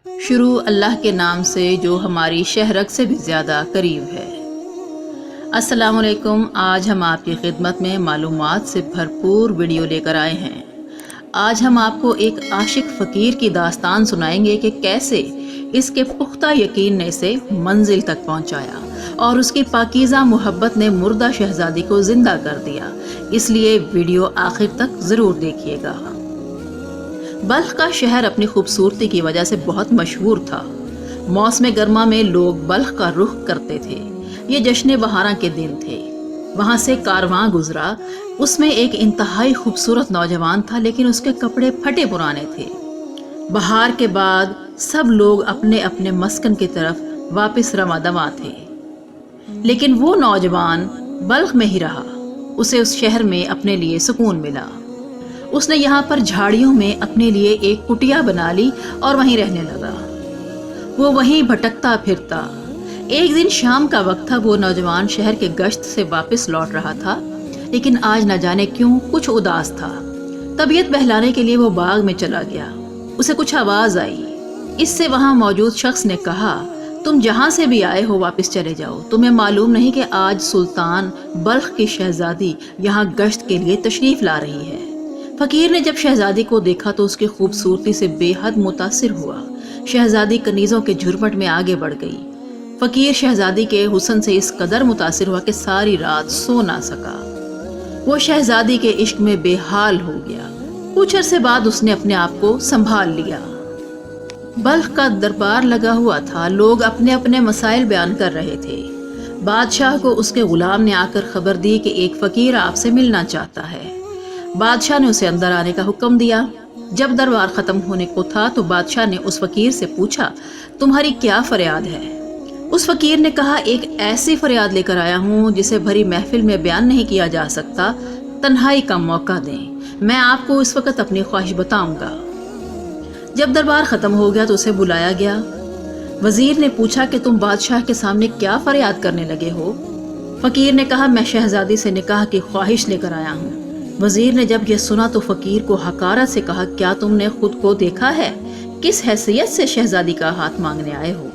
شروع اللہ کے نام سے جو ہماری شہرک سے بھی زیادہ قریب ہے۔ السلام علیکم۔ آج ہم آپ کی خدمت میں معلومات سے بھرپور ویڈیو لے کر آئے ہیں۔ آج ہم آپ کو ایک عاشق فقیر کی داستان سنائیں گے کہ کیسے اس کے پختہ یقین نے اسے منزل تک پہنچایا اور اس کی پاکیزہ محبت نے مردہ شہزادی کو زندہ کر دیا۔ اس لیے ویڈیو آخر تک ضرور دیکھیے گا۔ بلخ کا شہر اپنی خوبصورتی کی وجہ سے بہت مشہور تھا۔ موسم گرما میں لوگ بلخ کا رخ کرتے تھے۔ یہ جشن بہاراں کے دن تھے۔ وہاں سے کارواں گزرا۔ اس میں ایک انتہائی خوبصورت نوجوان تھا، لیکن اس کے کپڑے پھٹے پرانے تھے۔ بہار کے بعد سب لوگ اپنے اپنے مسکن کی طرف واپس رواں دواں تھے، لیکن وہ نوجوان بلخ میں ہی رہا۔ اسے اس شہر میں اپنے لیے سکون ملا۔ اس نے یہاں پر جھاڑیوں میں اپنے لیے ایک کٹیا بنا لی اور وہیں رہنے لگا۔ وہ وہیں بھٹکتا پھرتا۔ ایک دن شام کا وقت تھا۔ وہ نوجوان شہر کے گشت سے واپس لوٹ رہا تھا، لیکن آج نہ جانے کیوں کچھ اداس تھا۔ طبیعت بہلانے کے لیے وہ باغ میں چلا گیا۔ اسے کچھ آواز آئی۔ اس سے وہاں موجود شخص نے کہا، تم جہاں سے بھی آئے ہو واپس چلے جاؤ۔ تمہیں معلوم نہیں کہ آج سلطان بلخ کی شہزادی یہاں گشت کے لیے تشریف لا رہی ہے۔ فقیر نے جب شہزادی کو دیکھا تو اس کی خوبصورتی سے بے حد متاثر ہوا۔ شہزادی کنیزوں کے جھرمٹ میں آگے بڑھ گئی۔ فقیر شہزادی کے حسن سے اس قدر متاثر ہوا کہ ساری رات سو نہ سکا۔ وہ شہزادی کے عشق میں بے حال ہو گیا۔ کچھ عرصے بعد اس نے اپنے آپ کو سنبھال لیا۔ بلخ کا دربار لگا ہوا تھا۔ لوگ اپنے اپنے مسائل بیان کر رہے تھے۔ بادشاہ کو اس کے غلام نے آ کر خبر دی کہ ایک فقیر آپ سے ملنا چاہتا ہے۔ بادشاہ نے اسے اندر آنے کا حکم دیا۔ جب دربار ختم ہونے کو تھا تو بادشاہ نے اس فقیر سے پوچھا، تمہاری کیا فریاد ہے؟ اس فقیر نے کہا، ایک ایسی فریاد لے کر آیا ہوں جسے بھری محفل میں بیان نہیں کیا جا سکتا۔ تنہائی کا موقع دیں، میں آپ کو اس وقت اپنی خواہش بتاؤں گا۔ جب دربار ختم ہو گیا تو اسے بلایا گیا۔ وزیر نے پوچھا کہ تم بادشاہ کے سامنے کیا فریاد کرنے لگے ہو؟ فقیر نے کہا، میں شہزادی سے نکاح کی خواہش لے کر آیا ہوں۔ وزیر نے جب یہ سنا تو فقیر کو حقارت سے کہا، کیا تم نے خود کو دیکھا ہے؟ کس حیثیت سے شہزادی کا ہاتھ مانگنے آئے ہو؟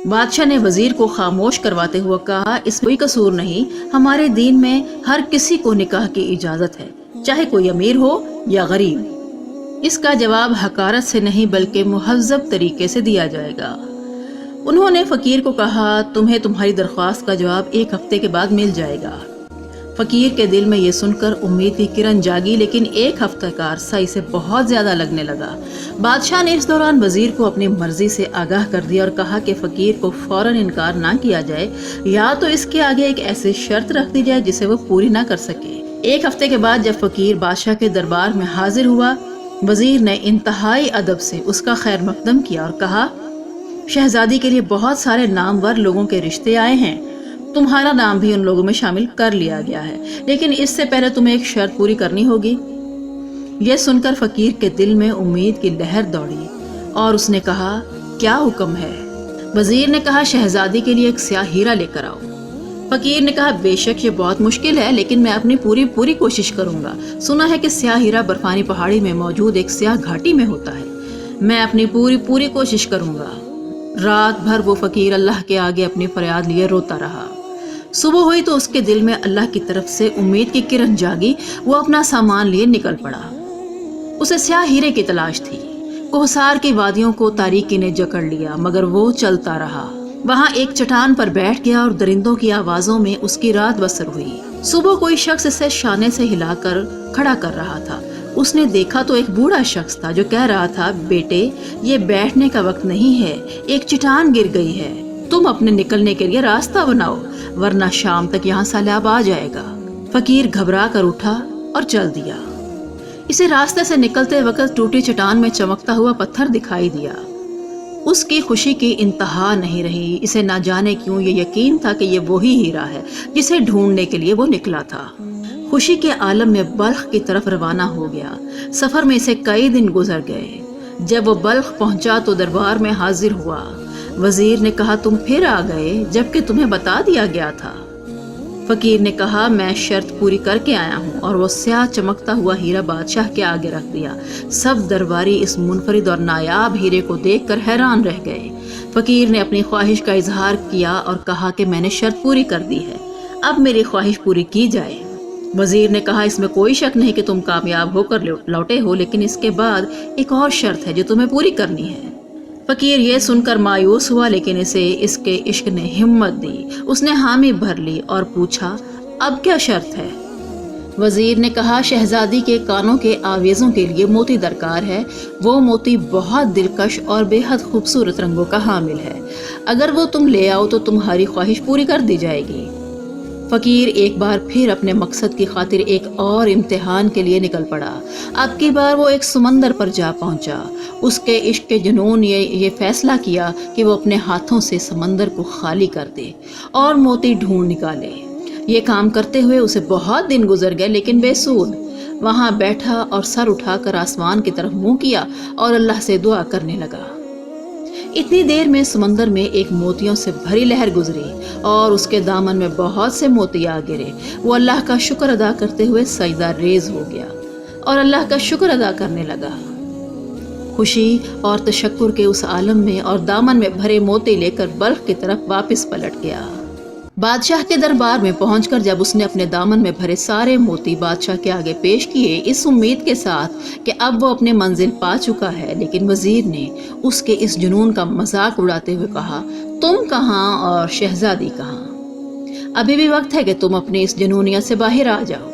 بادشاہ نے وزیر کو خاموش کرواتے ہوئے کہا، اس کوئی قصور نہیں۔ ہمارے دین میں ہر کسی کو نکاح کی اجازت ہے، چاہے کوئی امیر ہو یا غریب۔ اس کا جواب حقارت سے نہیں بلکہ مہذب طریقے سے دیا جائے گا۔ انہوں نے فقیر کو کہا، تمہیں تمہاری درخواست کا جواب ایک ہفتے کے بعد مل جائے گا۔ فقیر کے دل میں یہ سن کر امید کی کرن جاگی، لیکن ایک ہفتہ کا عرصہ اسے بہت زیادہ لگنے لگا۔ بادشاہ نے اس دوران وزیر کو اپنی مرضی سے آگاہ کر دیا اور کہا کہ فقیر کو فوراً انکار نہ کیا جائے، یا تو اس کے آگے ایک ایسی شرط رکھ دی جائے جسے وہ پوری نہ کر سکے۔ ایک ہفتے کے بعد جب فقیر بادشاہ کے دربار میں حاضر ہوا، وزیر نے انتہائی ادب سے اس کا خیر مقدم کیا اور کہا، شہزادی کے لیے بہت سارے نامور لوگوں کے رشتے آئے ہیں، تمہارا نام بھی ان لوگوں میں شامل کر لیا گیا ہے، لیکن اس سے پہلے تمہیں ایک شرط پوری کرنی ہوگی۔ یہ سن کر فقیر کے دل میں امید کی لہر دوڑی اور اس نے کہا، کیا حکم ہے؟ وزیر نے کہا، شہزادی کے لیے ایک سیاہ ہیرا لے کر آؤ۔ فقیر نے کہا، بے شک یہ بہت مشکل ہے، لیکن میں اپنی پوری کوشش کروں گا۔ سنا ہے کہ سیاہ ہیرا برفانی پہاڑی میں موجود ایک سیاہ گھاٹی میں ہوتا ہے۔ میں اپنی پوری کوشش کروں گا۔ رات بھر وہ فقیر اللہ کے آگے اپنی فریاد لیے روتا رہا۔ صبح ہوئی تو اس کے دل میں اللہ کی طرف سے امید کی کرن جاگی۔ وہ اپنا سامان لیے نکل پڑا۔ اسے سیاہ ہیرے کی تلاش تھی۔ کوہسار کی وادیوں کو تاریکی نے جکڑ لیا، مگر وہ چلتا رہا۔ وہاں ایک چٹان پر بیٹھ گیا اور درندوں کی آوازوں میں اس کی رات بسر ہوئی۔ صبح کوئی شخص اسے شانے سے ہلا کر کھڑا کر رہا تھا۔ اس نے دیکھا تو ایک بوڑھا شخص تھا جو کہہ رہا تھا، بیٹے یہ بیٹھنے کا وقت نہیں ہے، ایک چٹان گر گئی ہے، تم اپنے نکلنے کے لیے راستہ بناؤ ورنہ شام تک یہاں سیلاب آ جائے گا۔ فقیر گھبرا کر اٹھا اور چل دیا۔ اسے راستے سے نکلتے وقت ٹوٹی چٹان میں چمکتا ہوا پتھر دکھائی دیا۔ اس کی خوشی کی انتہا نہیں رہی۔ اسے نہ جانے کیوں یہ یقین تھا کہ یہ وہی ہیرا ہے جسے ڈھونڈنے کے لیے وہ نکلا تھا۔ خوشی کے عالم میں بلخ کی طرف روانہ ہو گیا۔ سفر میں اسے کئی دن گزر گئے۔ جب وہ بلخ پہنچا تو دربار میں حاضر ہوا۔ وزیر نے کہا، تم پھر آ گئے جبکہ تمہیں بتا دیا گیا تھا۔ فقیر نے کہا میں شرط پوری کر کے آیا ہوں، اور وہ سیاہ چمکتا ہوا ہیرا بادشاہ کے آگے رکھ دیا۔ سب درباری اس منفرد اور نایاب ہیرے کو دیکھ کر حیران رہ گئے۔ فقیر نے اپنی خواہش کا اظہار کیا اور کہا کہ میں نے شرط پوری کر دی ہے، اب میری خواہش پوری کی جائے۔ وزیر نے کہا اس میں کوئی شک نہیں کہ تم کامیاب ہو کر لوٹے ہو، لیکن اس کے بعد ایک اور شرط ہے جو تمہیں پوری کرنی ہے۔ فقیر یہ سن کر مایوس ہوا، لیکن اسے اس کے عشق نے ہمت دی۔ اس نے حامی بھر لی اور پوچھا اب کیا شرط ہے؟ وزیر نے کہا شہزادی کے کانوں کے آویزوں کے لیے موتی درکار ہے۔ وہ موتی بہت دلکش اور بے حد خوبصورت رنگوں کا حامل ہے، اگر وہ تم لے آؤ تو تمہاری خواہش پوری کر دی جائے گی۔ فقیر ایک بار پھر اپنے مقصد کی خاطر ایک اور امتحان کے لیے نکل پڑا۔ اب کی بار وہ ایک سمندر پر جا پہنچا۔ اس کے عشق کے جنون یہ فیصلہ کیا کہ وہ اپنے ہاتھوں سے سمندر کو خالی کر دے اور موتی ڈھونڈ نکالے۔ یہ کام کرتے ہوئے اسے بہت دن گزر گئے، لیکن بے سود۔ وہاں بیٹھا اور سر اٹھا کر آسمان کی طرف منہ کیا اور اللہ سے دعا کرنے لگا۔ اتنی دیر میں سمندر میں ایک موتیوں سے بھری لہر گزری اور اس کے دامن میں بہت سے موتی آ گرے۔ وہ اللہ کا شکر ادا کرتے ہوئے سجدہ ریز ہو گیا اور اللہ کا شکر ادا کرنے لگا۔ خوشی اور تشکر کے اس عالم میں اور دامن میں بھرے موتی لے کر بلخ کی طرف واپس پلٹ گیا۔ بادشاہ کے دربار میں پہنچ کر جب اس نے اپنے دامن میں بھرے سارے موتی بادشاہ کے آگے پیش کیے، اس امید کے ساتھ کہ اب وہ اپنے منزل پا چکا ہے، لیکن وزیر نے اس کے اس جنون کا مذاق اڑاتے ہوئے کہا تم کہاں اور شہزادی کہاں؟ ابھی بھی وقت ہے کہ تم اپنی اس جنونیت سے باہر آ جاؤ۔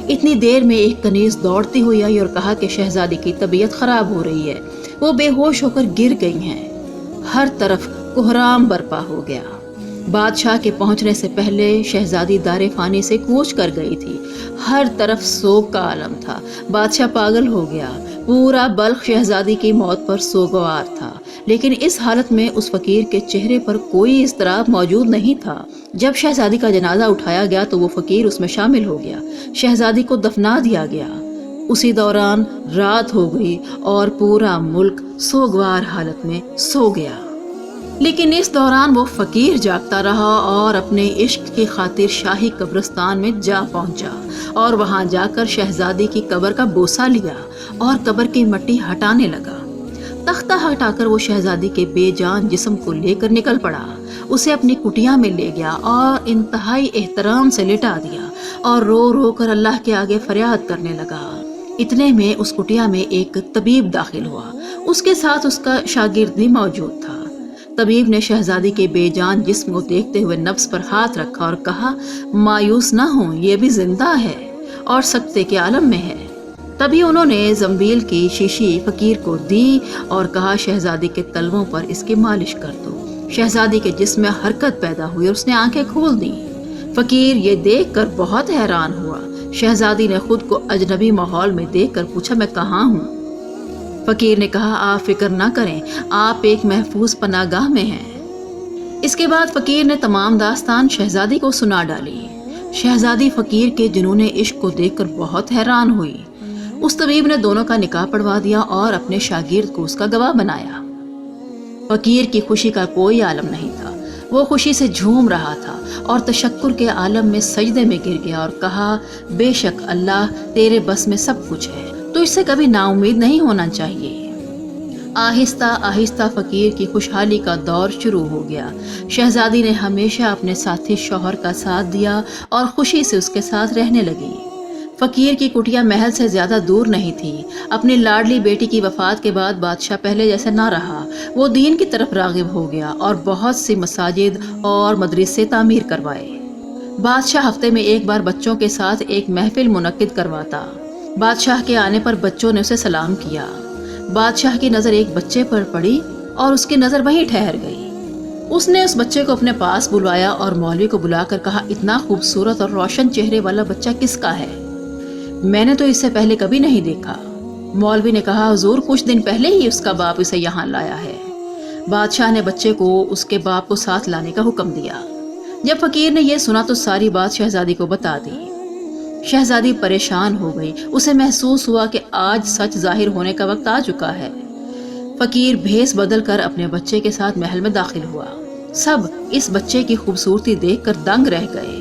اتنی دیر میں ایک کنیز دوڑتی ہوئی آئی اور کہا کہ شہزادی کی طبیعت خراب ہو رہی ہے، وہ بے ہوش ہو کر گر گئی ہیں۔ ہر طرف کوہرام برپا ہو گیا۔ بادشاہ کے پہنچنے سے پہلے شہزادی دار فانی سے کوچ کر گئی تھی۔ ہر طرف سوگ کا عالم تھا۔ بادشاہ پاگل ہو گیا۔ پورا بلخ شہزادی کی موت پر سوگوار تھا، لیکن اس حالت میں اس فقیر کے چہرے پر کوئی اضطراب موجود نہیں تھا۔ جب شہزادی کا جنازہ اٹھایا گیا تو وہ فقیر اس میں شامل ہو گیا۔ شہزادی کو دفنا دیا گیا۔ اسی دوران رات ہو گئی اور پورا ملک سوگوار حالت میں سو گیا، لیکن اس دوران وہ فقیر جاگتا رہا اور اپنے عشق کی خاطر شاہی قبرستان میں جا پہنچا اور وہاں جا کر شہزادی کی قبر کا بوسہ لیا اور قبر کی مٹی ہٹانے لگا۔ تختہ ہٹا کر وہ شہزادی کے بے جان جسم کو لے کر نکل پڑا، اسے اپنی کٹیا میں لے گیا اور انتہائی احترام سے لٹا دیا اور رو رو کر اللہ کے آگے فریاد کرنے لگا۔ اتنے میں اس کٹیا میں ایک طبیب داخل ہوا، اس کے ساتھ اس کا شاگرد بھی موجود تھا۔ طبیب نے شہزادی کے بے جان جسم کو دیکھتے ہوئے نبض پر ہاتھ رکھا اور کہا مایوس نہ ہوں، یہ بھی زندہ ہے اور سکتے کے عالم میں ہے۔ تبھی انہوں نے زنبیل کی شیشی فقیر کو دی اور کہا شہزادی کے تلووں پر اس کی مالش کر دو۔ شہزادی کے جسم میں حرکت پیدا ہوئی اور اس نے آنکھیں کھول دیں۔ فقیر یہ دیکھ کر بہت حیران ہوا۔ شہزادی نے خود کو اجنبی ماحول میں دیکھ کر پوچھا میں کہاں ہوں؟ فقیر نے کہا آپ فکر نہ کریں، آپ ایک محفوظ پناہ گاہ میں ہیں۔ اس کے بعد فقیر نے تمام داستان شہزادی کو سنا ڈالی۔ شہزادی فقیر کے جنون عشق کو دیکھ کر بہت حیران ہوئی۔ اس طبیب نے دونوں کا نکاح پڑھوا دیا اور اپنے شاگرد کو اس کا گواہ بنایا۔ فقیر کی خوشی کا کوئی عالم نہیں تھا، وہ خوشی سے جھوم رہا تھا اور تشکر کے عالم میں سجدے میں گر گیا اور کہا بے شک اللہ تیرے بس میں سب کچھ ہے، تو اس سے کبھی نا امید نہیں ہونا چاہیے۔ آہستہ آہستہ فقیر کی خوشحالی کا دور شروع ہو گیا۔ شہزادی نے ہمیشہ اپنے ساتھی شوہر کا ساتھ دیا اور خوشی سے اس کے ساتھ رہنے لگی۔ فقیر کی کٹیا محل سے زیادہ دور نہیں تھی۔ اپنی لاڈلی بیٹی کی وفات کے بعد بادشاہ پہلے جیسے نہ رہا، وہ دین کی طرف راغب ہو گیا اور بہت سی مساجد اور مدرسے تعمیر کروائے۔ بادشاہ ہفتے میں ایک بار بچوں کے ساتھ ایک محفل منعقد کرواتا۔ بادشاہ کے آنے پر بچوں نے اسے سلام کیا۔ بادشاہ کی نظر ایک بچے پر پڑی اور اس کی نظر وہیں ٹھہر گئی۔ اس نے اس بچے کو اپنے پاس بلوایا اور مولوی کو بلا کر کہا اتنا خوبصورت اور روشن چہرے والا بچہ کس کا ہے؟ میں نے تو اس سے پہلے کبھی نہیں دیکھا۔ مولوی نے کہا حضور کچھ دن پہلے ہی اس کا باپ اسے یہاں لایا ہے۔ بادشاہ نے بچے کو اس کے باپ کو ساتھ لانے کا حکم دیا۔ جب فقیر نے یہ سنا تو ساری بات شہزادی کو بتا دی۔ شہزادی پریشان ہو گئی، اسے محسوس ہوا کہ آج سچ ظاہر ہونے کا وقت آ چکا ہے۔ فقیر بھیس بدل کر اپنے بچے کے ساتھ محل میں داخل ہوا۔ سب اس بچے کی خوبصورتی دیکھ کر دنگ رہ گئے۔